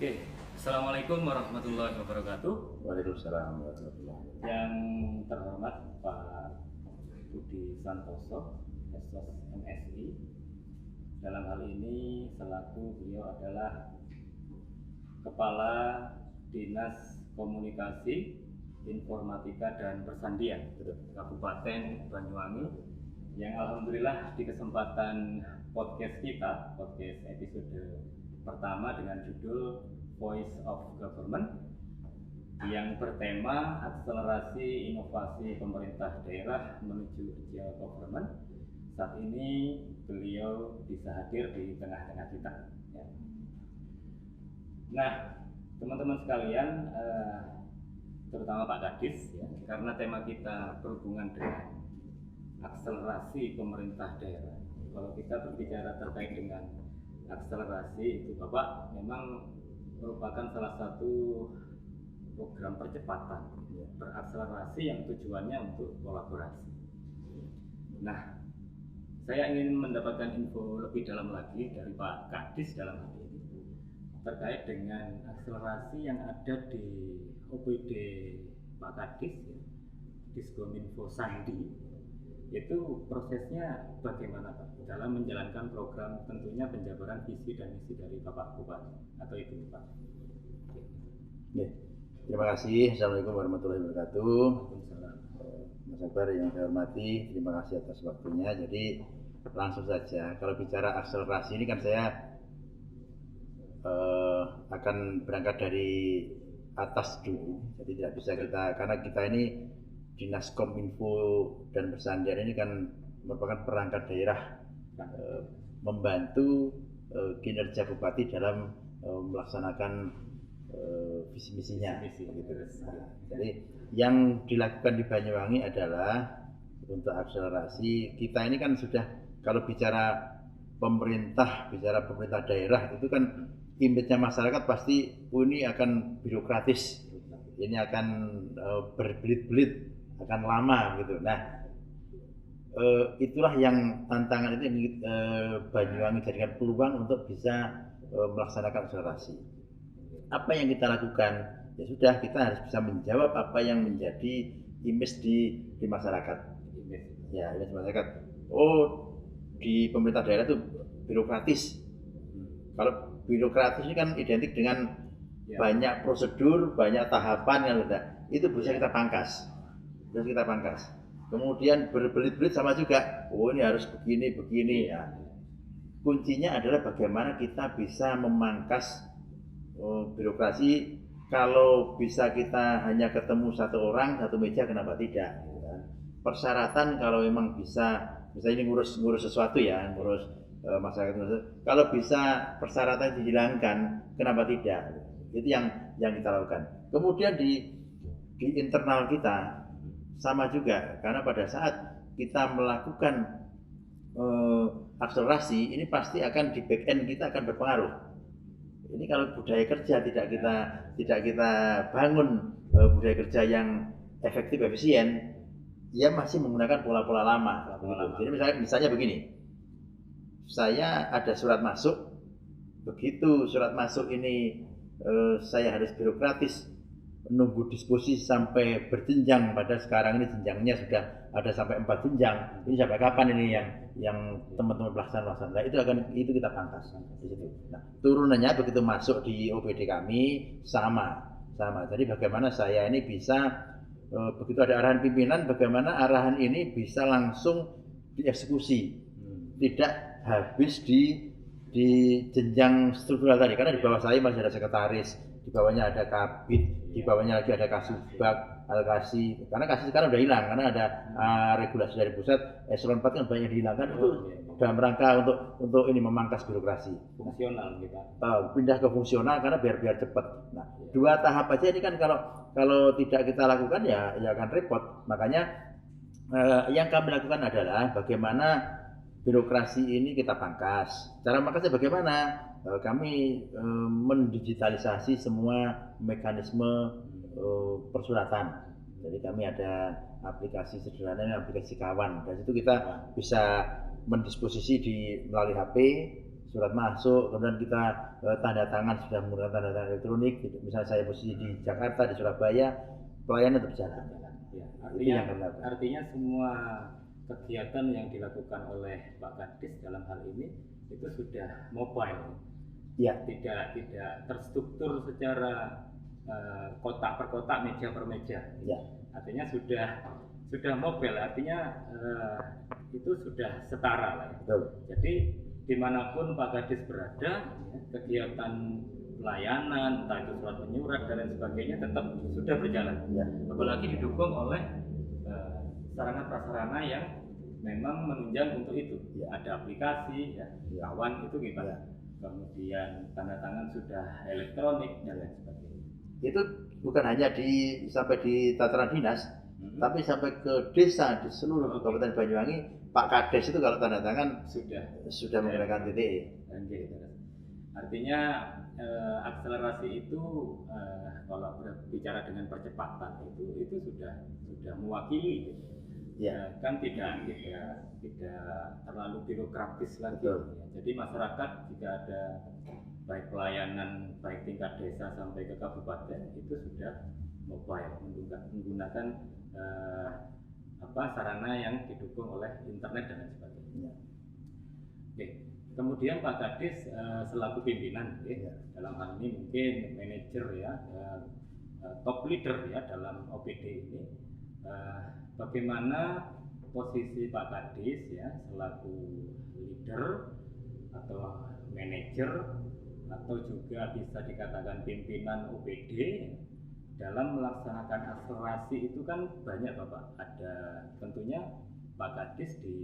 Oke, Assalamualaikum warahmatullahi wabarakatuh. Waalaikumsalam warahmatullahi wabarakatuh. Yang terhormat Pak Budi Santoso, Esos MSI. Dalam hal ini selaku beliau adalah Kepala Dinas Komunikasi, Informatika dan Persandian Kabupaten Banyuwangi, yang alhamdulillah di kesempatan podcast kita, podcast episode pertama dengan judul Voice of Government yang bertema akselerasi inovasi pemerintah daerah menuju agile government. Saat ini beliau bisa hadir di tengah-tengah kita. Ya. Nah, teman-teman sekalian, terutama Pak Kadis, ya, karena tema kita berhubungan dengan akselerasi pemerintah daerah. Kalau kita berbicara terkait dengan akselerasi itu, Bapak memang merupakan salah satu program percepatan berakselerasi yang tujuannya untuk kolaborasi. Nah, saya ingin mendapatkan info lebih dalam lagi dari Pak Kadis dalam hal ini terkait dengan akselerasi yang ada di OPD Pak Kadis, ya, Diskominfo Sandi. Itu prosesnya bagaimana Pak dalam menjalankan program, tentunya penjabaran visi dan misi dari Bapak Bupati atau Ibu Pak. Ya, terima kasih. Assalamualaikum warahmatullahi wabarakatuh. Waalaikumsalam. Mas Akbar yang saya hormati, terima kasih atas waktunya. Jadi langsung saja, kalau bicara akselerasi ini kan saya akan berangkat dari atas dulu. Jadi tidak bisa kita, karena kita ini Dinas Kominfo dan Persandian ini kan merupakan perangkat daerah membantu kinerja bupati dalam melaksanakan visi misinya. Gitu. Jadi yang dilakukan di Banyuwangi adalah untuk akselerasi. Kita ini kan sudah, kalau bicara pemerintah daerah itu kan image-nya masyarakat pasti ini akan birokratis, ini akan berbelit-belit, akan lama gitu. Nah, itulah yang tantangan itu yang Banyuwangi jadikan peluang untuk bisa melaksanakan akselerasi. Apa yang kita lakukan? Ya sudah, kita harus bisa menjawab apa yang menjadi image di masyarakat. Ya, image masyarakat. Oh, di pemerintah daerah itu birokratis. Kalau birokratis ini kan identik dengan banyak prosedur, banyak tahapan yang ada. Itu bisa kita pangkas. Kemudian berbelit-belit sama juga. Oh, ini harus begini ya. Kuncinya adalah bagaimana kita bisa memangkas birokrasi. Kalau bisa kita hanya ketemu satu orang, satu meja, kenapa tidak? Persyaratan kalau memang bisa ini ngurus sesuatu ya, ngurus masyarakat. Kalau bisa persyaratan dihilangkan, kenapa tidak? Itu yang kita lakukan. Kemudian di internal kita sama juga, karena pada saat kita melakukan akselerasi ini pasti akan di back end kita akan berpengaruh. Ini kalau budaya kerja tidak kita bangun budaya kerja yang efektif, efisien, dia masih menggunakan pola-pola lama. Jadi misalnya begini, saya ada surat masuk, begitu surat masuk ini saya harus birokratis, menunggu disposisi sampai berjenjang, pada sekarang ini jenjangnya sudah ada sampai 4 jenjang. Ini sampai kapan ini yang teman-teman pelaksana. Nah, itu kita pangkas di situ. Nah, turunannya begitu masuk di OPD kami sama. Jadi bagaimana saya ini bisa begitu ada arahan pimpinan, bagaimana arahan ini bisa langsung dieksekusi. Tidak habis di jenjang struktural tadi, karena di bawah saya masih ada sekretaris, di bawahnya ada kabit, di bawahnya lagi ada kasubag, alkasi. Karena kasih sekarang udah hilang, karena ada regulasi dari pusat, eselon 4 kan banyak dihilangkan. Itu dalam rangka untuk ini memangkas birokrasi. Fungsional kita. Pindah ke fungsional karena biar cepat. Nah, 2 tahap aja ini kan kalau tidak kita lakukan ya akan repot. Makanya yang kami lakukan adalah bagaimana birokrasi ini kita pangkas. Cara pangkasnya bagaimana? Kami mendigitalisasi semua mekanisme persuratan. Jadi kami ada aplikasi sederhana, aplikasi kawan. Dari situ kita bisa mendisposisi melalui HP surat masuk, kemudian kita tanda tangan sudah menggunakan tanda tangan elektronik. Misalnya saya posisi di Jakarta, di Surabaya, pelayanan tetap jalan. Ya, artinya semua kegiatan yang dilakukan oleh Pak Kadis dalam hal ini itu sudah mobile. Ya. Tidak terstruktur secara kotak per kotak, meja per meja. Ya. Artinya sudah mobile, artinya itu sudah setara lah ya. Betul. Jadi dimanapun Pak Kadis berada, kegiatan pelayanan, entah itu surat menyurat dan lain sebagainya tetap sudah berjalan. Ya. Apalagi didukung oleh sarana prasarana yang memang menunjang untuk itu. Ya. Ada aplikasi, ya, kawan itu kita. Ya. Kemudian tanda tangan sudah elektronik dan lain sebagainya. Itu bukan hanya sampai di tataran dinas, tapi sampai ke desa di seluruh Kabupaten Banyuwangi, Pak Kades itu kalau tanda tangan sudah menggunakan TTE. Artinya akselerasi itu kalau berbicara dengan percepatan itu sudah mewakili. Ya. Kan tidak terlalu birokratis lagi. Ya. Jadi masyarakat jika ada baik pelayanan baik tingkat desa sampai ke kabupaten itu sudah mobile, menggunakan sarana yang didukung oleh internet dan lain sebagainya. Ya. Oke. Kemudian Pak Kadis selaku pimpinan, dalam hal ini mungkin manajer ya, top leader ya dalam OPD ini, bagaimana posisi Pak Kadis ya selaku leader atau manajer atau juga bisa dikatakan pimpinan OPD dalam melaksanakan akselerasi itu kan banyak Bapak. Ada tentunya Pak Kadis di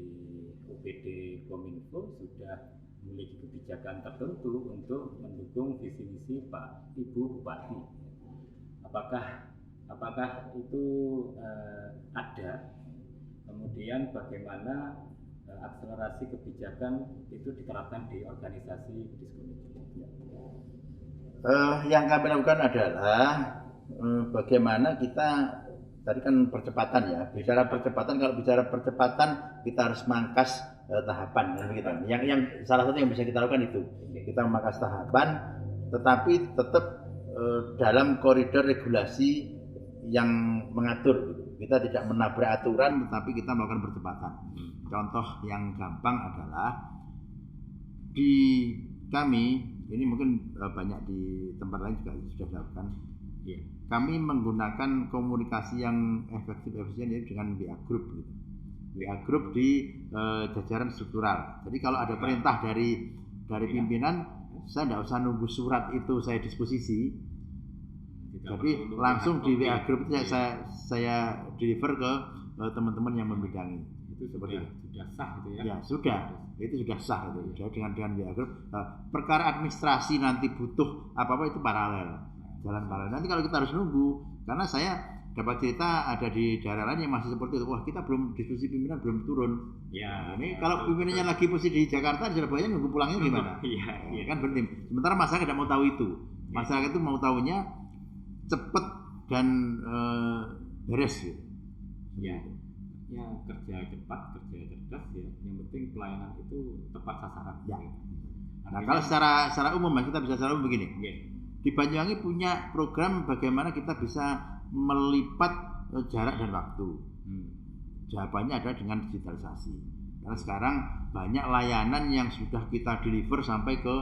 OPD Kominfo sudah memiliki kebijakan tertentu untuk mendukung visi misi Pak Ibu Bupati. Apakah itu ada? Kemudian bagaimana akselerasi kebijakan itu diterapkan di organisasi Diskominfo? Yang kami lakukan adalah bagaimana kita tadi kan percepatan ya. Kalau bicara percepatan kita harus mangkas tahapan kan begitu. Yang salah satu yang bisa kita lakukan itu. Kita memangkas tahapan tetapi tetap dalam koridor regulasi yang mengatur gitu. Kita tidak menabrak aturan tetapi kita melakukan percepatan. Contoh yang gampang adalah di kami ini mungkin banyak di tempat lain juga sudah dilakukan. Ya. Kami menggunakan komunikasi yang efisien dengan WA Group gitu. WA Group di jajaran struktural. Jadi kalau ada perintah dari pimpinan, saya tidak usah nunggu surat itu saya disposisi. Jadi langsung di WA Group itu saya deliver ke teman-teman yang membidangi. Itu sudah sah gitu ya? Ya sudah, itu sudah sah itu. Jadi dengan WA Group. Perkara administrasi nanti butuh apa-apa itu paralel, jalan paralel. Nanti kalau kita harus nunggu, karena saya dapat cerita ada di daerah lain yang masih seperti itu. Wah kita belum diskusi pimpinan belum turun. Ya. Ini kalau pimpinannya lagi posisi di Jakarta, di Surabaya nunggu pulangnya gimana? Iya. Kan berhenti. Sementara masyarakat tidak mau tahu itu. Masyarakat itu mau tahunya cepat dan beres gitu. Ya. Ya kerja cepat, kerja cerdas ya. Yang penting pelayanan itu tepat sasaran. Ya. Nah kalau secara umum kita bisa secara umum begini. Di Banyuwangi punya program bagaimana kita bisa melipat jarak dan waktu. Jawabannya adalah dengan digitalisasi. Karena sekarang banyak layanan yang sudah kita deliver sampai ke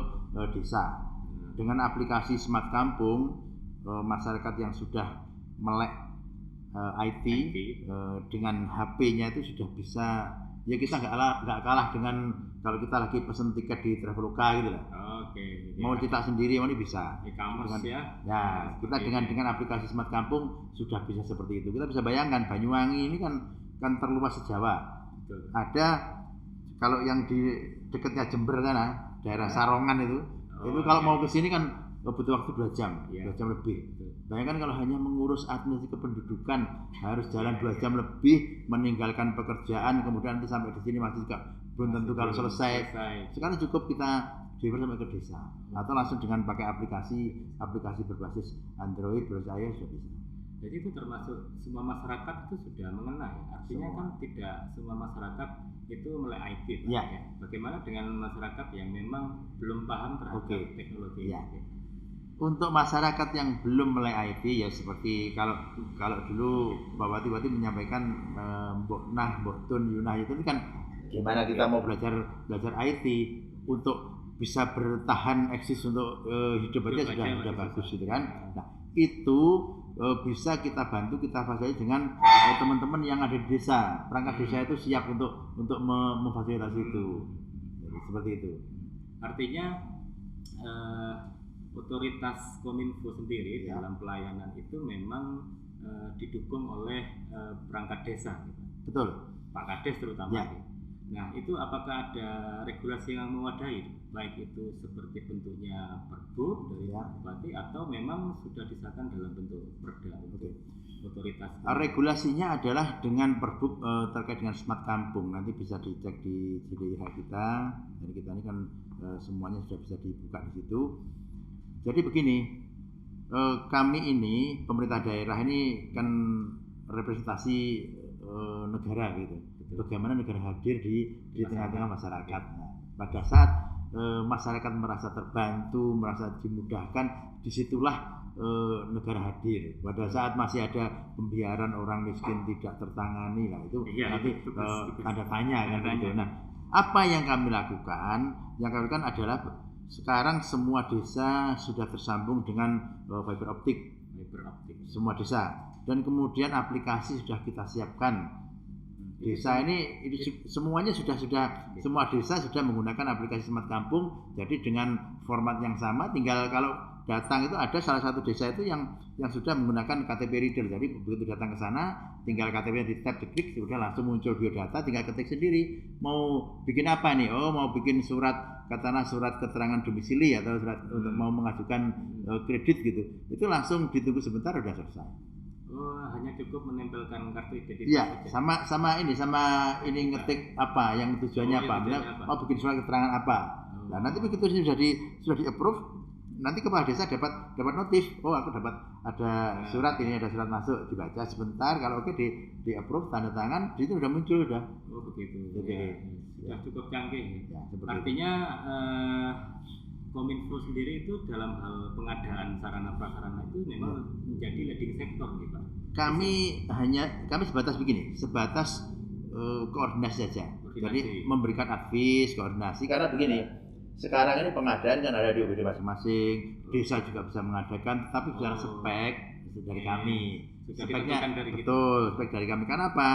desa. Dengan aplikasi Smart Kampung, masyarakat yang sudah melek IT dengan HP-nya itu sudah bisa. Ya kita nggak kalah dengan kalau kita lagi pesen tiket di Traveloka gitu lah. Oke. Mau cetak sendiri mau ini bisa. E-commerce ya. Kita dengan aplikasi Smart Kampung sudah bisa seperti itu. Kita bisa bayangkan Banyuwangi ini kan terluas se-Jawa. Betul. Ada kalau yang di dekatnya Jember sana, daerah Sarongan itu kalau mau ke sini kan butuh waktu 2 jam, 2 jam lebih. Bayangkan kalau hanya mengurus administrasi kependudukan harus jalan 2 jam lebih, meninggalkan pekerjaan, kemudian nanti sampai di sini masih juga belum tentu kalau selesai. Sekarang cukup kita deliver sampai ke desa, atau langsung dengan pakai aplikasi berbasis Android berbasis iOS sudah bisa. Jadi itu termasuk semua masyarakat itu sudah mengenal. Artinya Semua. kan tidak semua masyarakat itu melek IT. Ya. Ya. Bagaimana dengan masyarakat yang memang belum paham terhadap teknologi? Ya. Untuk masyarakat yang belum melek IT ya seperti kalau dulu Mbak Wati menyampaikan Mbok Nah, Mbok Tun, Yunah itu kan gimana kita mau belajar IT untuk bisa bertahan eksis untuk hidup aja sudah bagus gitu kan. Nah, itu bisa kita bantu, kita fasilitasi dengan teman-teman yang ada di desa. Perangkat desa itu siap untuk memfasilitasi itu. Jadi seperti itu. Artinya otoritas Kominfo sendiri dalam pelayanan itu memang didukung oleh perangkat desa, gitu. Betul. Pak Kades terutama. Ya. Nah, itu apakah ada regulasi yang memadai, baik itu seperti bentuknya Perbu dari Bupati atau memang sudah disahkan dalam bentuk perda untuk otoritas? Regulasinya adalah dengan Perbu terkait dengan smart kampung. Nanti bisa dicek di JDIH kita. Jadi kita ini kan semuanya sudah bisa dibuka di situ. Jadi begini, kami ini pemerintah daerah ini kan representasi negara gitu. Bagaimana negara hadir di tengah-tengah masyarakat. Nah, pada saat masyarakat merasa terbantu, merasa dimudahkan, disitulah negara hadir. Pada saat masih ada pembiaran orang miskin tidak tertangani, lah itu nanti tanda tanya kan gitu. Nah, apa yang kami lakukan? Yang kami lakukan adalah sekarang semua desa sudah tersambung dengan fiber optik. Semua desa. Dan kemudian aplikasi sudah kita siapkan. Desa ini semuanya sudah semua desa sudah menggunakan aplikasi Smart Kampung. Jadi dengan format yang sama, tinggal kalau datang itu ada salah satu desa itu yang sudah menggunakan KTP reader. Jadi begitu datang ke sana, tinggal KTP di tap diklik sudah langsung muncul biodata, tinggal ketik sendiri. Mau bikin apa nih? Oh, mau bikin surat keterangan domisili atau surat untuk mau mengajukan kredit gitu. Itu langsung ditunggu sebentar udah selesai. Oh, hanya cukup menempelkan kartu identitas. Iya, sama ini ngetik apa, yang tujuannya apa? Mau bikin surat keterangan apa? Nah, nanti begitu sudah di approve, nanti kepala desa dapat notif. Oh, aku dapat ada surat ini, ada surat masuk, dibaca sebentar. Kalau oke di approve, tanda tangan, itu udah muncul udah. Oh, begitu. Jadi sudah cukup canggih. Ya, artinya Kominfo sendiri itu dalam hal pengadaan sarana prasarana itu memang menjadi leading sector nih Pak. Kami sebatas begini, koordinasi saja. Jadi memberikan advice, koordinasi, karena begini, sekarang ini pengadaan kan ada di UPD masing-masing, desa juga bisa mengadakan, tapi secara spek dari kami. Speknya betul, spek dari kami. Karena apa?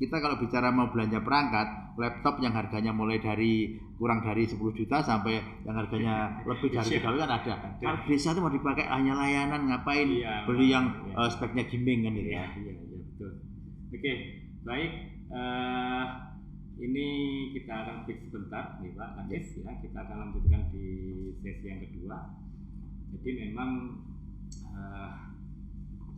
Kita kalau bicara mau belanja perangkat, laptop yang harganya mulai dari kurang dari 10 juta sampai yang harganya lebih dari 3 juta kan ada. Kalau desa itu mau dipakai hanya layanan, ngapain beli yang speknya gaming kan gitu ya. Iya, betul. Oke, baik. Ini kita akan break sebentar nih Pak Kades ya. Kita akan lanjutkan di sesi yang kedua. Jadi memang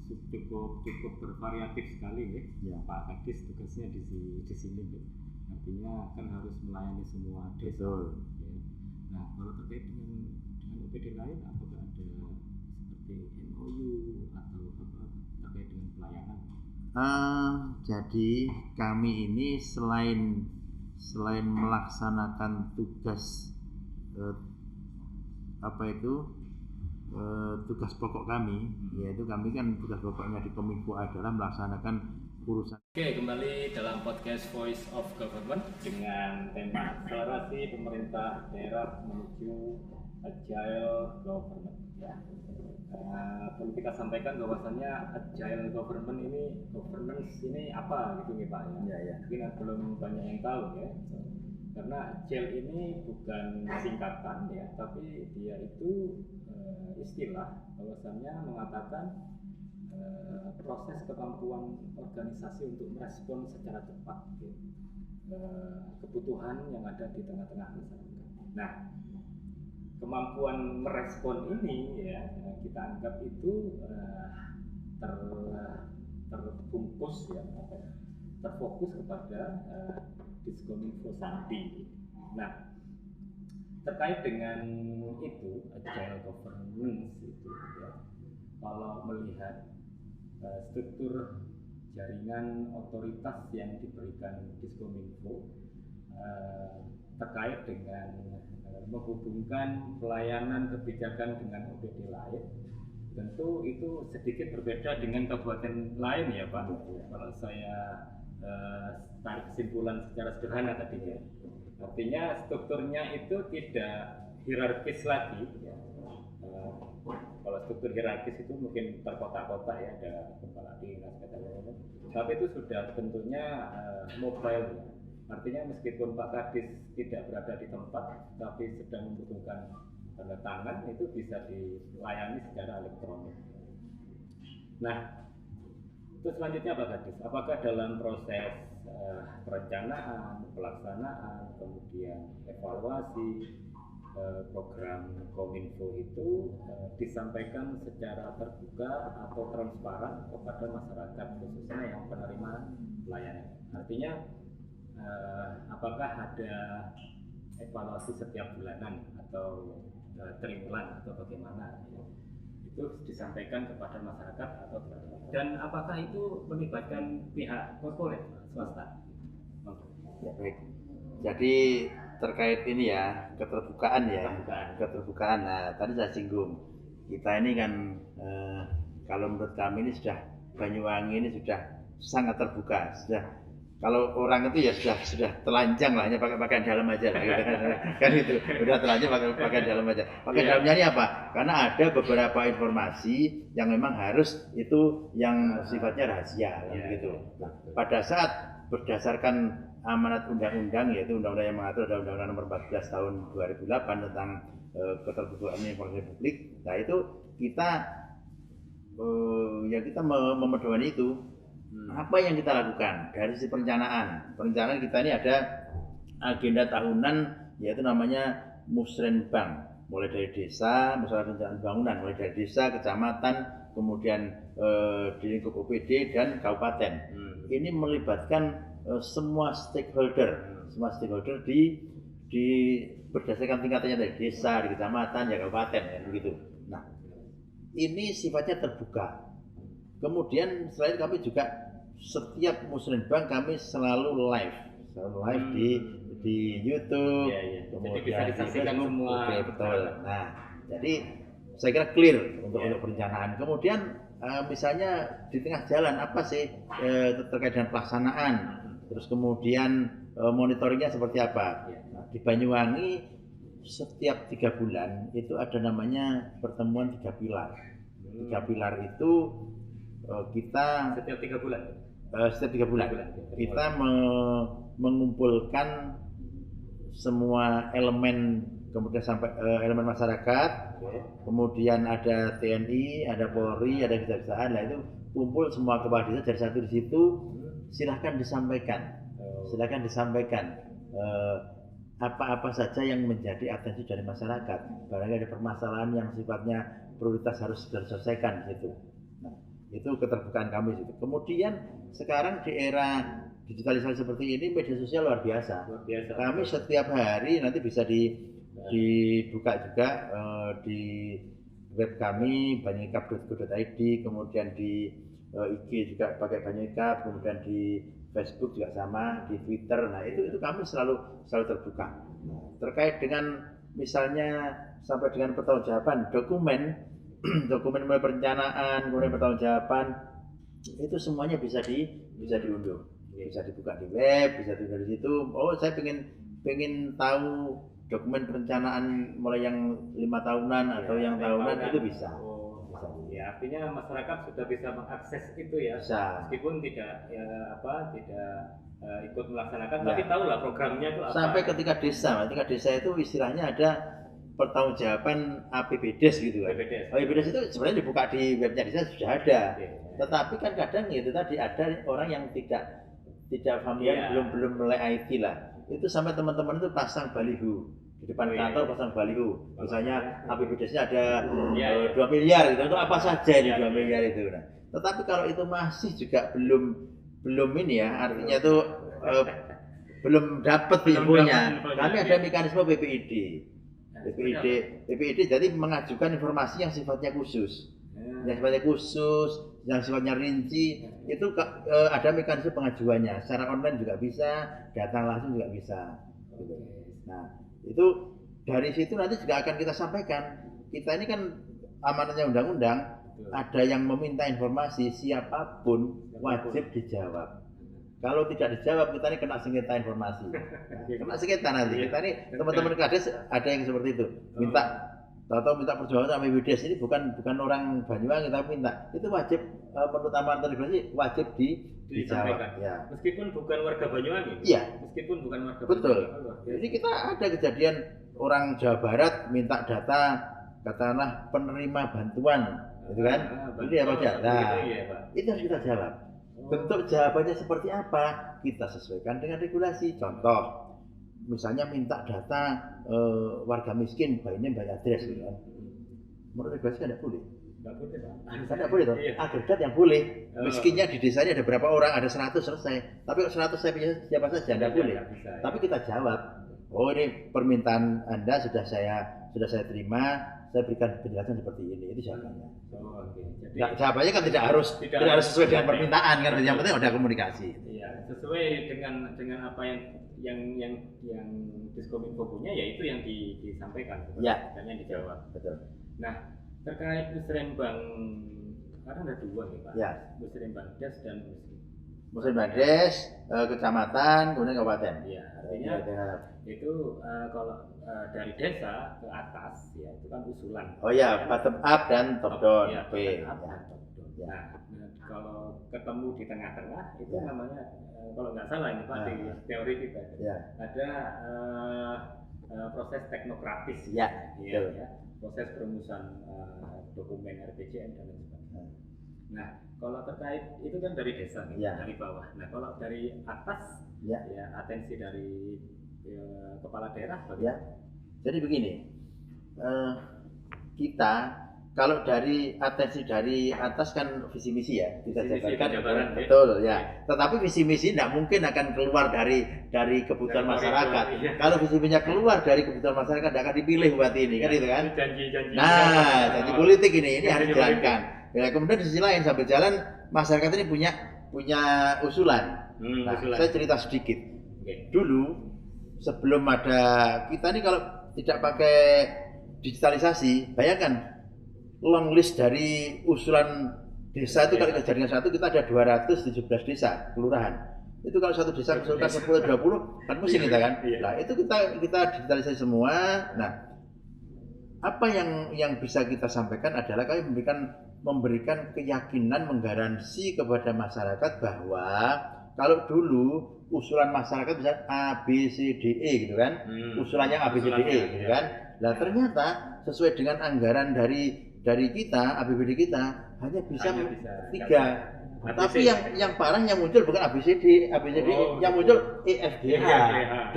cukup bervariatif sekali ya. Pak Kades tugasnya di sini ya. Artinya kan harus melayani semua desa. Betul. Ya. Nah, kalau terkait dengan UPD lain, apakah ada seperti MOU atau apa terkait dengan pelayanan? Jadi kami ini selain melaksanakan tugas tugas pokok kami, yaitu kami kan tugas pokoknya di Kominfo adalah melaksanakan urusan. Oke, kembali dalam podcast Voice of Government dengan tema akselerasi pemerintah daerah menuju agile government. Ya. Perlu kita sampaikan bahwasannya agile government governance ini apa gitu nih Pak ya? Ya. Mungkin belum banyak yang tahu ya. Karena agile ini bukan singkatan ya, tapi dia itu istilah bahwasannya mengatakan proses kemampuan organisasi untuk merespon secara cepat kebutuhan yang ada di tengah-tengah masyarakat. Nah, kemampuan merespon ini ya kita anggap itu terbungkus ya, terfokus kepada Diskominfo Sandi. Nah, terkait dengan itu agile governance itu ya, kalau melihat struktur jaringan otoritas yang diberikan Diskominfo terkait dengan menghubungkan pelayanan kebijakan dengan OPD lain. Tentu itu sedikit berbeda dengan kabupaten lain ya Pak. Kalau saya tarik kesimpulan secara sederhana tadi ya. Artinya strukturnya itu tidak hierarkis lagi. Ya. Kalau struktur hierarkis itu mungkin terkotak-kotak ya, ada kepala dinas, tapi itu sudah bentuknya mobile ya. Artinya meskipun Pak Kadis tidak berada di tempat, tapi sedang membutuhkan tanda tangan, itu bisa dilayani secara elektronik. Nah, itu selanjutnya Pak Kadis, apakah dalam proses perencanaan, pelaksanaan, kemudian evaluasi program Kominfo itu disampaikan secara terbuka atau transparan kepada masyarakat, khususnya yang penerima layanan? Artinya apakah ada evaluasi setiap bulanan atau triwulan atau bagaimana ya? Itu disampaikan kepada masyarakat atau dan apakah itu melibatkan pihak korporat swasta? Ya, baik. Jadi terkait ini ya keterbukaan ya, keterbukaan. Nah tadi saya singgung kita ini kan kalau menurut kami ini sudah Banyuwangi ini sudah sangat terbuka, sudah kalau orang itu ya sudah telanjang lah, hanya pakai pakaian dalam aja lah, gitu kan itu udah telanjang pakai pakaian dalam aja. Pakaian dalamnya ini apa? Karena ada beberapa informasi yang memang harus itu yang sifatnya rahasia, gitu. Nah, pada saat berdasarkan amanat undang-undang, yaitu undang-undang yang mengatur ada Undang-Undang Nomor 14 Tahun 2008 tentang keterbukaan informasi publik. Nah itu kita kita memedoman itu. Apa yang kita lakukan dari sisi perencanaan? Perencanaan kita ini ada agenda tahunan, yaitu namanya Musrenbang, mulai dari desa, masalah perencanaan bangunan, mulai dari desa, kecamatan, kemudian di lingkup OPD dan kabupaten. Ini melibatkan semua stakeholder di berdasarkan tingkatannya dari desa, di kecamatan, ya kabupaten, ya begitu. Nah, ini sifatnya terbuka. Kemudian selain kami juga setiap Musrenbang kami selalu live di YouTube, kemudian jadi bisa disaksikan semua. Oke, betul. Nah, jadi saya kira clear untuk perencanaan. Kemudian misalnya di tengah jalan apa sih terkait dengan pelaksanaan, terus kemudian monitoringnya seperti apa. Nah, di Banyuwangi setiap 3 bulan itu ada namanya pertemuan 3 pilar. 3 pilar itu kita setiap 3 bulan. Setiap 3 bulan kita mengumpulkan semua elemen, kemudian sampai elemen masyarakat, kemudian ada TNI, ada Polri, ada kejaksaan. Nah itu kumpul semua kepala desa dari satu di situ. Silahkan disampaikan apa-apa saja yang menjadi atensi dari masyarakat. Barangkali ada permasalahan yang sifatnya prioritas harus diselesaikan di situ. Nah, itu keterbukaan kami situ. Kemudian sekarang di era digitalisasi seperti ini, media sosial luar biasa. Kami setiap hari nanti bisa dibuka juga di web kami banyuikap.go.id, kemudian di IG juga pakai Banyuikap, kemudian di Facebook juga sama, di Twitter. Nah itu kami selalu terbuka. Terkait dengan misalnya sampai dengan pertanggungjawaban dokumen mulai perencanaan, kemudian pertanggungjawaban, itu semuanya bisa diunduh, bisa dibuka di web, bisa diunduh di situ. Oh saya pengen tahu dokumen perencanaan mulai yang 5 tahunan atau yang tahunan, itu bisa. Ya artinya masyarakat sudah bisa mengakses itu ya, bisa. Meskipun tidak ikut melaksanakan, tapi tahulah programnya itu apa. Sampai ketika desa itu istilahnya ada pertanggungjawaban APBDes gitu kan. APBDes itu sebenarnya dibuka di webnya desa sudah ada. Tetapi kan kadang itu tadi ada orang yang tidak familiar, belum mulai IT lah. Itu sampai teman-teman itu pasang baliho di depan kantor, pasang baliho. Misalnya APBDes-nya ada 2 miliar gitu. Itu apa saja ini 2 miliar itu. Nah, tetapi kalau itu masih juga belum ini ya, artinya itu belum dapat infonya. Kami ada mekanisme BPID, jadi mengajukan informasi yang sifatnya khusus. Yang sifatnya khusus yang sifatnya rinci itu ada mekanisme pengajuannya. Secara online juga bisa, datang langsung juga bisa. Gitu. Nah, itu dari situ nanti juga akan kita sampaikan. Kita ini kan amanatnya undang-undang, ada yang meminta informasi, siapapun wajib dijawab. Kalau tidak dijawab, kita ini kena sengketa informasi. Kena sengketa nanti. Kita ini teman-teman Kades ada yang seperti itu. Minta perjuangan sama WDS ini bukan orang Banyuwangi tapi minta. Itu wajib menurut amanat regulasi wajib dijawab. Ya. Meskipun bukan warga Banyuwangi. Iya. Meskipun bukan warga Betul. Banyuwangi. Jadi kita ada kejadian orang Jawa Barat minta data katakanlah penerima bantuan, gitu kan? Ini apa aja? Nah, itu harus kita jawab. Bentuk jawabannya seperti apa? Kita sesuaikan dengan regulasi. Contoh, misalnya minta data warga miskin, by name, by address, gitu kan? Menurut regulasi kan tidak boleh. Tidak boleh toh. Agregat yang boleh. Miskinnya di desa ini ada berapa orang? Ada 100 selesai. Tapi 100 saya punya siapa saja tidak boleh. Tapi kita jawab. Oh, ini permintaan Anda sudah saya terima. Saya berikan penjelasan seperti ini. Itu jawabannya. Jadi, jawabannya kan tidak harus sesuai dengan permintaan kan. Yang penting ada komunikasi. Iya, sesuai dengan apa yang Diskominfo punya, yaitu yang disampaikan. Ya. Dan yang dijawab. Betul. Nah, terkait Musrembang, karena ada dua nih Pak. Ya. Musrembang Des dan Musrembang Des, kecamatan, kemudian kabupaten. Iya, artinya itu kalau dari desa ke atas, ya itu kan usulan. Oh ya, bottom up dan top down. Ya, bottom up dan top down. Ya. Nah, kalau ketemu di tengah-tengah itu namanya, kalau nggak salah ini Pak di teori kita, ada proses teknokratis. Ya. Proses perumusan dokumen RPJM dan lain sebagainya. Nah, kalau terkait itu kan dari desa nih, dari bawah. Nah, kalau dari atas, ya atensi dari kepala daerah bagaimana? Jadi begini, kita kalau dari atensi dari atas kan visi misi ya, kita jabarkan, betul ya. Tetapi visi misi tidak mungkin akan keluar dari kebutuhan masyarakat. Kalau visi misinya keluar dari kebutuhan masyarakat, tidak akan dipilih buat ini kan itu kan. Nah, janji politik ini harus dijalankan. Ya, kemudian di sisi lain sambil jalan masyarakat ini punya usulan. Nah, saya cerita sedikit. Dulu sebelum ada kita ini kalau tidak pakai digitalisasi, bayangkan long list dari usulan desa itu kalau kita jadikan satu, kita ada 217 desa kelurahan. Itu kalau satu desa usulkan 10-20 kan pusing kita kan. Nah, itu kita digitalisasi semua. Nah, apa yang bisa kita sampaikan adalah kami memberikan keyakinan, menggaransi kepada masyarakat bahwa kalau dulu usulan masyarakat bisa A, B, C, D, E gitu kan. Usulannya A, B, C, D, E gitu kan. Nah, ternyata sesuai dengan anggaran dari kita, APBD kita hanya bisa 3. Tapi yang parah yang muncul bukan ABCD, yang muncul EFGH.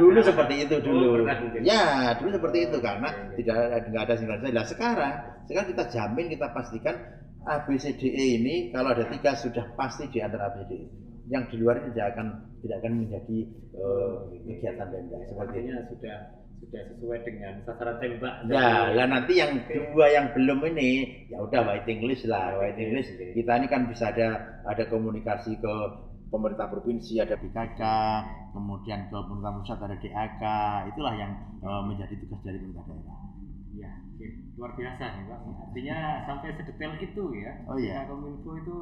Dulu seperti itu dulu. Ya, dulu seperti itu karena tidak ada sinkronisasi. Nah, sekarang kita jamin, kita pastikan ABCDE ini kalau ada 3 sudah pasti di antara ABCDE. Yang di luar tidak akan menjadi kegiatan Pemda. Sepertinya sudah sesuai dengan sasaran tembak. Ya, nanti yang 2 yang belum ini ya udah waiting list lah, waiting list. Kita ini kan bisa ada komunikasi ke pemerintah provinsi, ada BKK, kemudian ke pemerintah pusat ada DAK. Itulah yang menjadi tugas dari pemerintah daerah. Ya, oke. Luar biasa ya Pak. Artinya sampai sedetail itu ya. Oh iya. Kominfo itu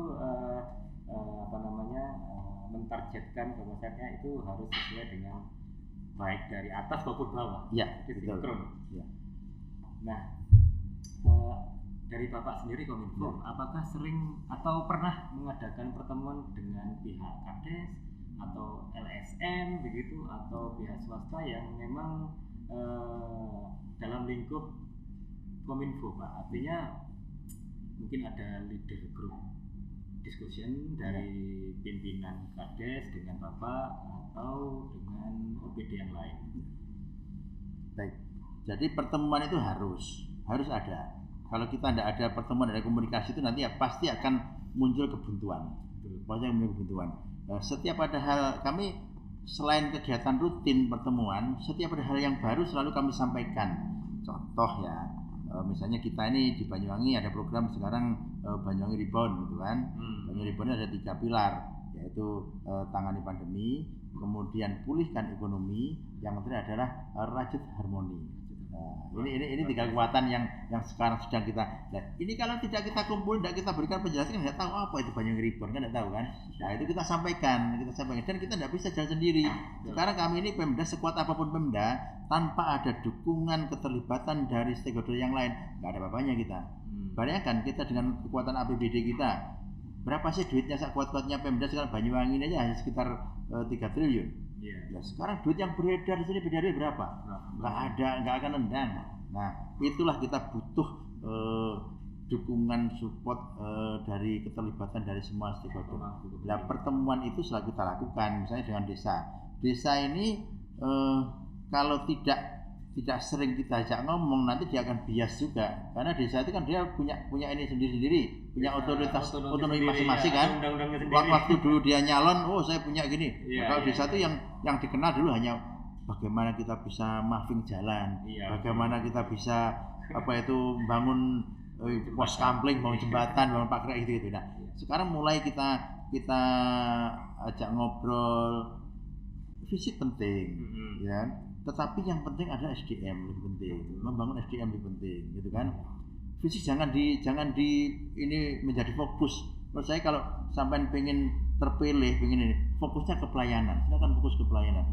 mentargetkan bahwasanya itu harus sesuai dengan baik dari atas maupun bawah. Ya, betul. Ya. Nah, dari Bapak sendiri Kominfo, apakah sering atau pernah mengadakan pertemuan dengan pihak Kades atau LSM begitu atau pihak swasta yang memang dalam lingkup Kominfo Pak? Artinya mungkin ada leader group discussion dari pimpinan Kades dengan Bapak atau dengan OPD yang lain. Baik. Jadi pertemuan itu harus ada. Kalau kita tidak ada pertemuan, ada komunikasi itu nanti ya pasti akan muncul kebuntuan. Pasti akan muncul kebuntuan. Setiap ada hal, kami selain kegiatan rutin pertemuan, setiap ada hal yang baru selalu kami sampaikan. Contoh ya, misalnya kita ini di Banyuwangi ada program sekarang Banyuwangi Rebound gitu kan. Banyuwangi Rebound ada 3 pilar, yaitu tangani pandemi, kemudian pulihkan ekonomi, yang terakhir adalah rajut harmoni. Nah, ini 3 kekuatan yang sekarang sedang kita. Nah, ini kalau tidak kita kumpul, tidak kita berikan penjelasan, nggak tahu apa itu Banyuwangi Rebound, kan nggak tahu kan. Nah, itu kita sampaikan, dan kita tidak bisa jalan sendiri. Sekarang kami ini Pemda, sekuat apapun Pemda, tanpa ada dukungan keterlibatan dari stakeholder yang lain, nggak ada apa-apanya kita. Bayangkan kita dengan kekuatan APBD kita, berapa sih duitnya sekuat-kuatnya Pemda sekarang Banyuwangi ini aja hanya sekitar 3 triliun. Ya, sekarang duit yang beredar di sini berapa? Nggak ada, nggak akan nendang. Nah, itulah kita butuh dukungan support dari keterlibatan dari semua stakeholder. Nah, pertemuan itu selalu kita lakukan, misalnya dengan desa. Desa ini kalau tidak sering kita ajak ngomong, nanti dia akan bias juga, karena desa itu kan dia punya ini sendiri-sendiri, punya otoritas otonomi masing-masing kan. Waktu dulu dia nyalon, oh saya punya gini. Kalau desa itu yang dikenal dulu hanya bagaimana kita bisa mapping jalan, bagaimana kita bisa bangun pos kampling, bangun jembatan, bangun pagar gitu. Nah, sekarang mulai kita ajak ngobrol, fisik penting, ya. Tetapi yang penting adalah SDM lebih penting, membangun SDM lebih penting, gitu kan. Fisik jangan di ini menjadi fokus. Menurut saya kalau sampai pengen terpilih, pengen ini, fokusnya ke pelayanan. Silakan fokus ke pelayanan.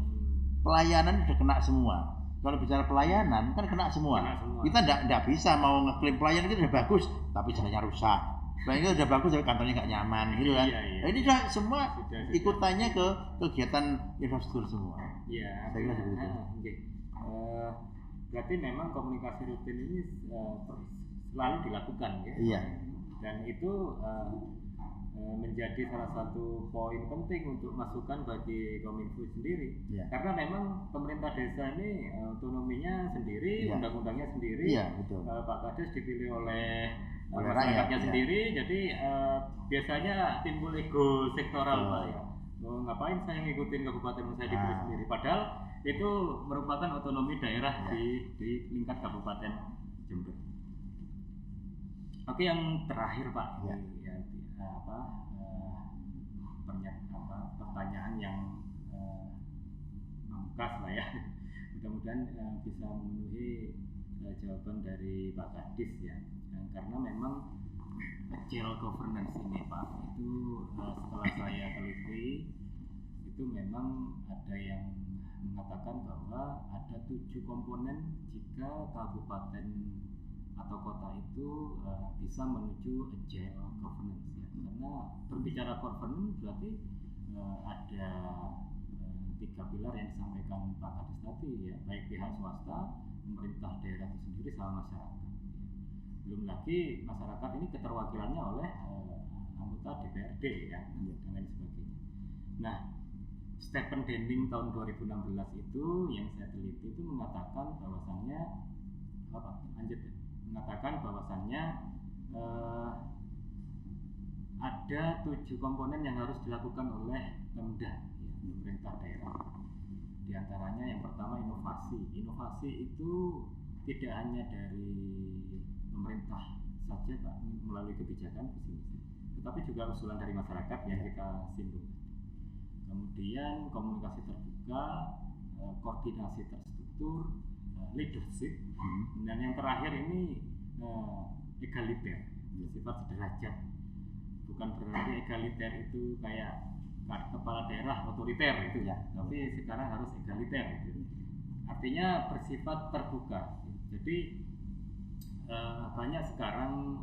Pelayanan udah kena semua. Kalau bicara pelayanan kan kena semua. Kita enggak bisa mau ngeklaim pelayanan kita udah bagus, tapi jalannya rusak. Pelayanan udah bagus tapi kantornya nggak nyaman, gitu kan. Nah, ini sudah semua ikutannya ke kegiatan infrastruktur semua. Iya. Saya kira seperti itu. Berarti memang komunikasi rutin ini selalu dilakukan, ya. Iya. Dan itu menjadi salah satu poin penting untuk masukan bagi Kominfo sendiri. Karena memang pemerintah desa ini otonominya sendiri, undang-undangnya sendiri. Betul. Pak Kades dipilih oleh masyarakatnya sendiri, jadi biasanya timbul ego sektoral, Pak, ya. Ngapain saya ngikutin kabupaten saya dipilih sendiri, padahal itu merupakan otonomi daerah di tingkat kabupaten Jember. Oke, yang terakhir, Pak, pertanyaan yang membekas lah ya. Mudah-mudahan bisa memenuhi jawaban dari Pak Kadis, ya. Karena memang agile governance ini, Pak, itu setelah saya teliti itu memang ada yang mengatakan bahwa ada 7 komponen jika kabupaten atau kota itu bisa menuju agile governance, ya. Karena berbicara governance berarti ada 3 pilar yang disampaikan Pak Kadis tadi, ya, baik pihak swasta, pemerintah daerah itu sendiri, sama masyarakat. Belum lagi masyarakat ini keterwakilannya oleh anggota DPRD, ya, dan lain sebagainya. Nah, Stephen Denning tahun 2016 itu yang saya teliti itu mengatakan bahwasannya ada 7 komponen yang harus dilakukan oleh Pemda, ya, pemerintah daerah. Di antaranya yang pertama inovasi. Inovasi itu tidak hanya dari pemerintah saja, Pak, melalui kebijakan visi-misi, tetapi juga usulan dari masyarakat yang kita singgung. Kemudian komunikasi terbuka, koordinasi terstruktur, leadership, dan yang terakhir ini egaliter, sifat sederajat. Bukan berarti egaliter itu kayak kepala daerah otoriter itu, ya, tapi sekarang harus egaliter, gitu. Artinya bersifat terbuka. Jadi banyak sekarang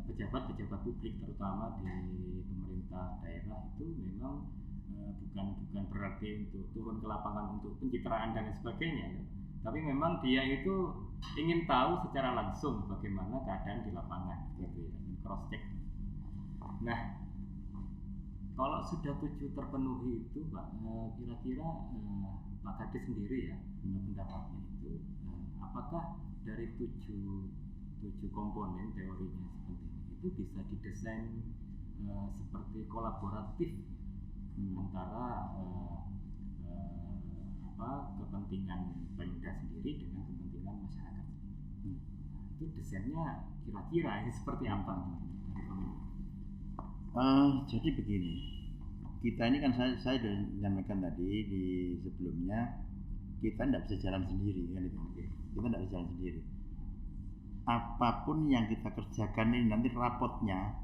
pejabat-pejabat publik terutama di pemerintah daerah itu memang bukan berarti untuk turun ke lapangan untuk pencitraan dan sebagainya, ya. Tapi memang dia itu ingin tahu secara langsung bagaimana keadaan di lapangan, gitu, ya, cross check. Nah, kalau sudah 7 terpenuhi itu, Pak, kira-kira Pak Kadis sendiri, ya, pendapatnya itu apakah dari 7 komponen teorinya seperti itu bisa didesain seperti kolaboratif antara kepentingan Pemda sendiri dengan kepentingan masyarakat. itu desainnya kira-kira ini seperti apa? Jadi begini, kita ini kan saya sudah menyampaikan tadi di sebelumnya, kita tidak bisa jalan sendiri kan itu. Kita tidak bisa jalan sendiri. Apapun yang kita kerjakan ini nanti rapotnya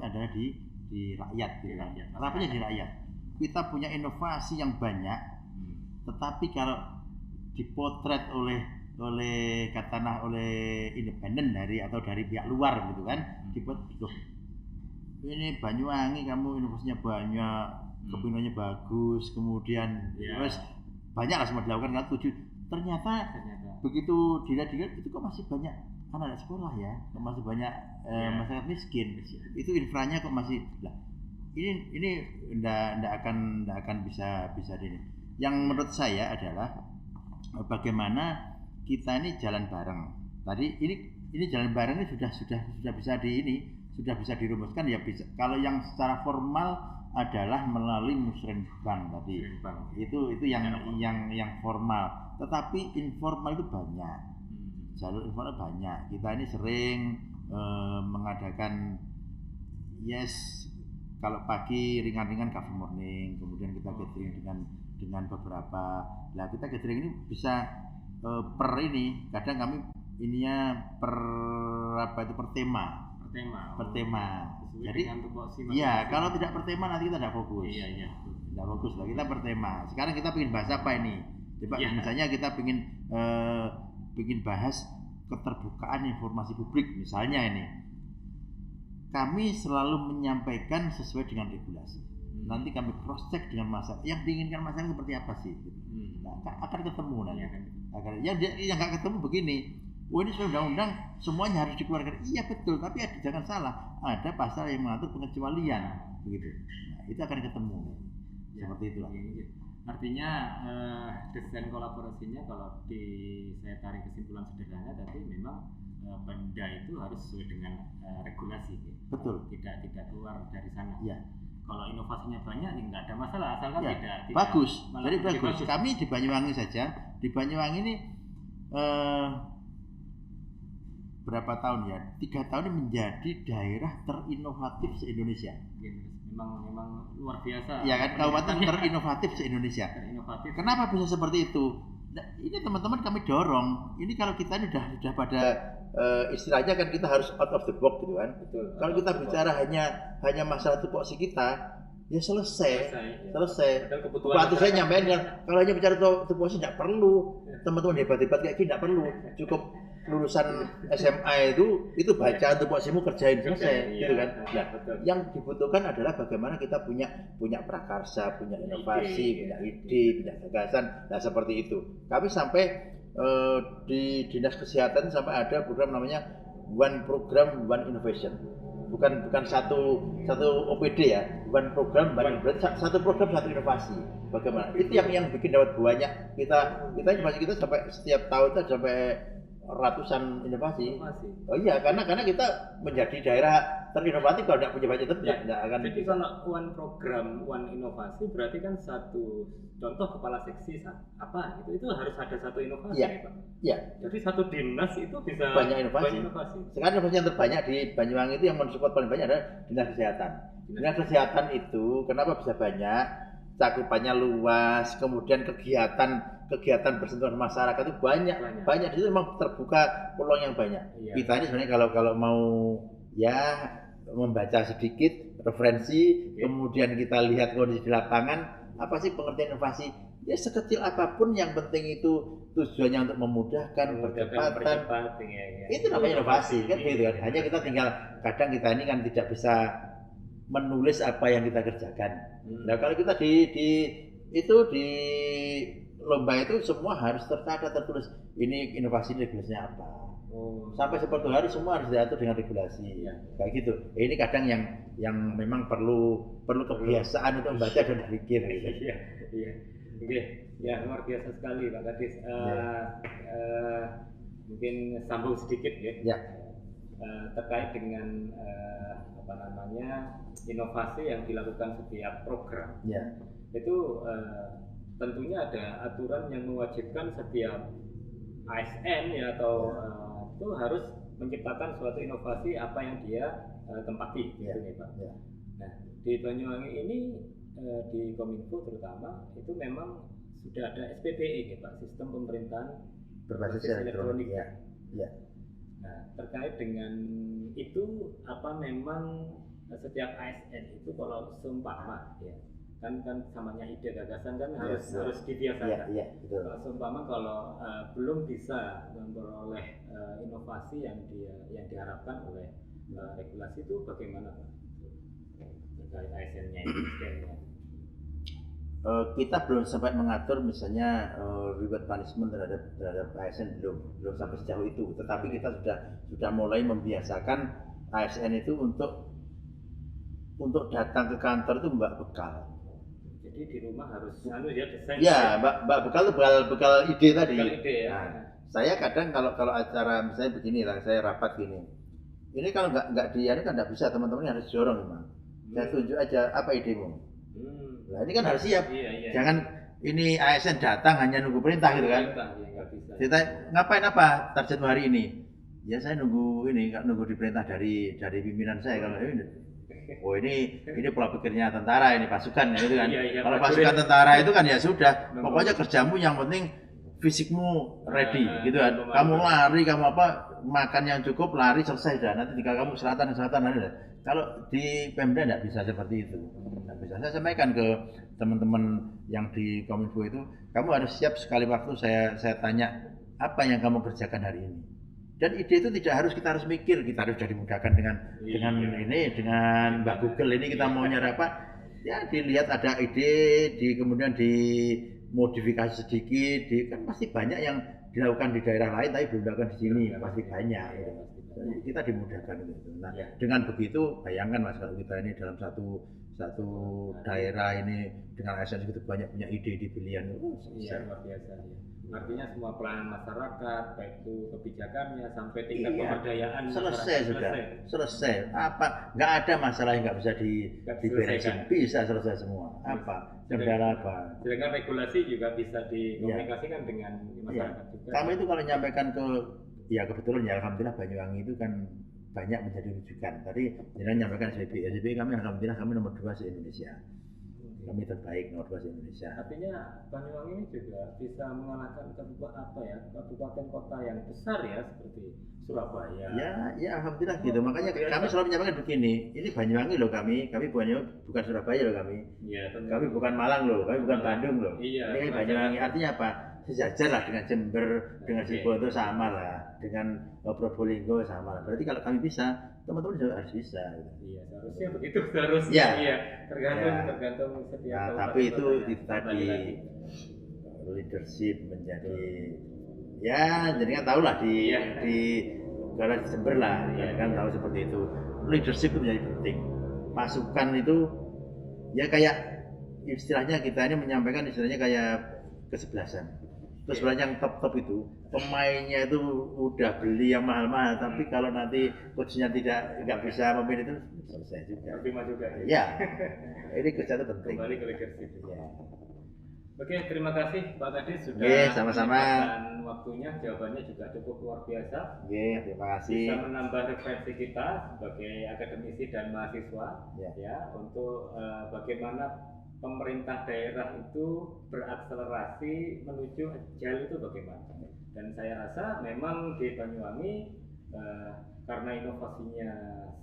adalah di rakyat, gitu kan. Rapotnya di rakyat. Kita punya inovasi yang banyak, tetapi kalau dipotret oleh katakanlah oleh independen dari pihak luar gitu kan, loh, ini Banyuwangi kamu inovasinya banyak, kepingannya bagus, kemudian terus banyak lah semua dilakukan kan ternyata begitu dilihat itu kok masih banyak anak sekolah ya, kok masih banyak masyarakat miskin, itu infranya kok masih lah. Ini ndak akan bisa ini. Yang menurut saya adalah bagaimana kita ini jalan bareng. Tadi ini jalan bareng ini sudah bisa dirumuskan ya bisa. Kalau yang secara formal adalah melalui Musrenbang tadi. Itu yang formal. Tetapi informal itu banyak. Jalur informal banyak. Kita ini sering mengadakan kalau pagi ringan-ringan coffee morning, kemudian kita gathering dengan beberapa. Nah, kita gathering ini bisa per kami ininya per tema. Jadi kalau tidak per tema nanti kita tidak fokus. Tidak fokus lah, kita per tema. Sekarang kita ingin bahas apa ini? Coba misalnya kita ingin bahas keterbukaan informasi publik misalnya ini. Kami selalu menyampaikan sesuai dengan regulasi. Nanti kami cross check dengan masyarakat. Yang diinginkan masyarakat seperti apa sih? Nah, akan ketemu nanti. Yang nggak ketemu begini. Ini sudah undang-undang, semuanya harus dikeluarkan. Iya betul, tapi jangan salah. Ada pasal yang mengatur pengecualian, begitu. Nah, itu akan ketemu. Seperti itulah. Artinya desain kolaborasinya kalau saya tarik kesimpulan sederhana tadi memang Pemda itu harus sesuai dengan regulasi. Betul. Tidak keluar dari sana. Ya. Kalau inovasinya banyak, nggak ada masalah, asalkan tidak bagus. Jadi bagus. Kami di Banyuwangi saja, di Banyuwangi ini berapa tahun ya? 3 tahun ini menjadi daerah terinovatif se-Indonesia. Memang luar biasa. Ya kan, kabupaten terinovatif se-Indonesia. Kenapa bisa seperti itu? Nah, ini teman-teman kami dorong. Ini kalau kita ini sudah pada istilahnya kan kita harus out of the box gitu kan. Betul. Kalau kita bicara hanya masalah tupoksi kita, ya selesai. Waktu saya nyampein kalau hanya bicara tupoksi tidak perlu teman-teman debat-debat kayak gini, tidak perlu. Cukup lulusan SMA itu baca tupoksimu kerjain selesai gitu kan. Nah, yang dibutuhkan adalah bagaimana kita punya prakarsa, punya inovasi, punya ide, punya gagasan. Nah, seperti itu. Kami sampai di Dinas Kesehatan sampai ada program namanya One Program One Innovation. Bukan satu OPD ya, One Program One Innovation, satu program satu inovasi. Bagaimana? Itu yang bikin dapat banyak. Kita sampai setiap tahun itu sampai ratusan inovasi. Oh iya, karena kita menjadi daerah terinovatif. Kalau tidak punya budget tidak akan. Jadi kalau one program one inovasi berarti kan satu contoh kepala seksi apa itu harus ada satu inovasi ya, Pak. Iya. Jadi satu dinas itu bisa banyak inovasi. Sekarang inovasi yang terbanyak di Banyuwangi itu yang mensupport paling banyak adalah Dinas Kesehatan. Dinas Kesehatan itu kenapa bisa banyak? Cakupannya luas, kemudian kegiatan bersentuhan masyarakat itu banyak di situ memang terbuka peluang yang banyak. Iya. Kita ini sebenarnya kalau mau ya membaca sedikit referensi, kemudian kita lihat kondisi di lapangan, apa sih pengertian inovasi? Ya sekecil apapun yang penting itu tujuannya untuk memudahkan, percepatan. Itu namanya inovasi kan gitu kan. Hanya kita tinggal kadang kita ini kan tidak bisa menulis apa yang kita kerjakan. Nah, kalau kita di lomba itu semua harus tertulis ini inovasi regulasinya apa. Sampai seperti hari semua harus diatur dengan regulasi. Kayak gitu. Ini kadang yang memang perlu kebiasaan untuk membaca dan berpikir. Gitu. Iya. Oke. Ya, luar biasa sekali Pak Kadis. Mungkin sambung sedikit ya. Terkait dengan inovasi yang dilakukan setiap program. Itu tentunya ada aturan yang mewajibkan setiap ASN ya atau itu harus menciptakan suatu inovasi apa yang dia tempati, gitu nih Pak. Nah, di Banyuwangi ini di Kominfo terutama itu memang sudah ada SPPE, Pak, sistem pemerintahan berbasis elektronik. Ya. Nah, terkait dengan itu apa memang setiap ASN itu kalau seumpama ya kan samanya ide gagasan kan harus dibiasakan. Betul. Kalau seumpama kalau belum bisa memperoleh inovasi yang diharapkan oleh regulasi itu bagaimana Pak? Terkait ASN-nya ini sistemnya. Kita belum sempat mengatur misalnya reward punishment terhadap ASN belum sampai sejauh itu. Tetapi kita sudah mulai membiasakan ASN itu untuk datang ke kantor itu mbak bekal. Jadi di rumah harus desain. Ya, mbak bekal itu bekal ide tadi. Bekal ide, ya. Nah, saya kadang kalau acara misalnya begini lah, saya rapat gini. Ini kalau nggak kan nggak bisa, teman-teman harus dorong memang. Saya tunjuk aja apa idemu. Nah ini kan harus siap. Jangan ini ASN datang hanya nunggu perintah gitu kan. Kita ngapain apa targetmu hari ini? Ya saya nunggu diperintah dari pimpinan saya kalau ini. Oh ini pola pikirnya tentara, ini pasukan gitu kan. Kalau pasukan tentara itu kan ya sudah, pokoknya kerjamu yang penting fisikmu ready gitu kan. Kamu lari, kamu apa, makan yang cukup, lari selesai dah. Nanti jika kamu selatan lari dah. Kalau di Pemda tidak bisa seperti itu. Tidak bisa. Saya sampaikan ke teman-teman yang di Kominfo itu, kamu harus siap sekali waktu saya tanya apa yang kamu kerjakan hari ini. Dan ide itu tidak harus kita harus mikir, kita harus jadi dimudahkan dengan Mbak Google ini kita mau nyari apa, ya dilihat ada ide, kemudian dimodifikasi sedikit, kan pasti banyak yang dilakukan di daerah lain tapi belum dilakukan di sini, pasti banyak. Jadi kita dimudahkan gitu. Nah, dengan begitu bayangkan Mas kalau kita ini dalam satu daerah ini dengan ASN segitu banyak punya ide di pilihan itu luar biasa. Artinya semua pelayanan masyarakat, baik itu kebijakannya sampai tingkat pemberdayaan selesai. Apa? Nggak ada masalah yang nggak bisa diberesin, bisa selesai semua. Apa? Kendala apa? Sedangkan regulasi juga bisa dikomunikasikan dengan masyarakat juga. Kami itu kalau menyampaikan kebetulan ya alhamdulillah Banyuwangi itu kan banyak menjadi rujukan. Tadi jangan menyampaikan SPB kami alhamdulillah kami nomor 2 se Indonesia. Kami terbaik nomor 2 di Indonesia. Artinya Banyuwangi ini juga bisa mengalahkan kabupaten kota yang besar ya seperti Surabaya. Ya alhamdulillah gitu. Makanya kami selalu menyampaikan begini. Ini Banyuwangi loh kami bukan Surabaya loh kami. Ya, kami bukan Malang loh, kami bukan Bandung loh. Iya, ini Banyuwangi artinya apa? Sejajar lah dengan Jember, dengan Sibolga sama lah, dengan Probolinggo sama lah. Berarti kalau kami bisa, teman-teman juga harus bisa. Iya, seharusnya begitu seharusnya. Iya, tergantung setiap. Nah, tapi itu tadi leadership menjadi jadi kan tahu lah di kalau di Jember lah, kan tahu seperti itu. Leadership itu menjadi penting. Masukan itu ya kayak istilahnya kita ini menyampaikan istilahnya kayak kesebelasan. Terus sebenarnya yang top itu pemainnya itu udah beli yang mahal-mahal, tapi kalau nanti coachnya nggak bisa memimpin itu selesai juga. Terima juga. Ya, ini kerja itu penting. Kembali ke leadership. Ya. Oke, terima kasih Pak Kadis sudah sama-sama. Waktunya, jawabannya juga cukup luar biasa. Terima kasih. Bisa menambah referensi kita sebagai akademisi dan mahasiswa untuk bagaimana pemerintah daerah itu berakselerasi menuju agile itu bagaimana. Dan saya rasa memang di Banyuwangi karena inovasinya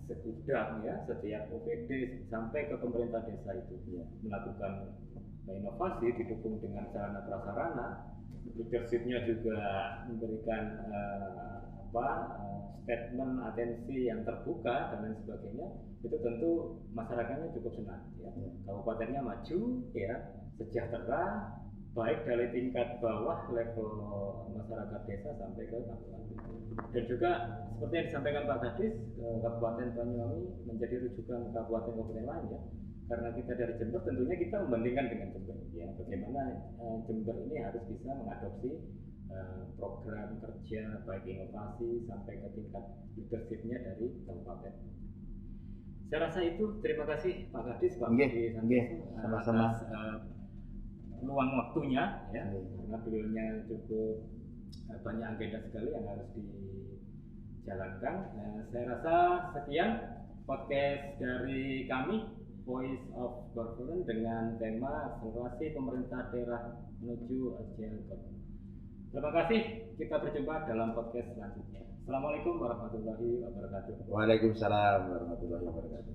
segudang setiap OPD sampai ke pemerintah desa itu melakukan inovasi didukung dengan sarana prasarana, leadershipnya juga memberikan statement atensi yang terbuka dan lain sebagainya, itu tentu masyarakatnya cukup senang kabupatennya maju sejahtera baik dari tingkat bawah level masyarakat desa sampai ke kabupaten. Dan juga seperti yang disampaikan Pak Kadis, Kabupaten Banyuwangi menjadi rujukan kabupaten-kabupaten lain karena kita dari Jember tentunya kita membandingkan dengan Jember bagaimana Jember ini harus bisa mengadopsi program kerja baik inovasi sampai ke tingkat leadershipnya dari kabupaten. Saya rasa itu. Terima kasih Pak Kadis, Pak Budi sama-sama luang waktunya karena beliaunya cukup banyak agenda sekali yang harus jalankan. Saya rasa sekian podcast dari kami Voice of Government dengan tema akselerasi pemerintah daerah menuju agile government. Terima kasih, kita berjumpa dalam podcast selanjutnya. Assalamualaikum warahmatullahi wabarakatuh. Waalaikumsalam warahmatullahi wabarakatuh.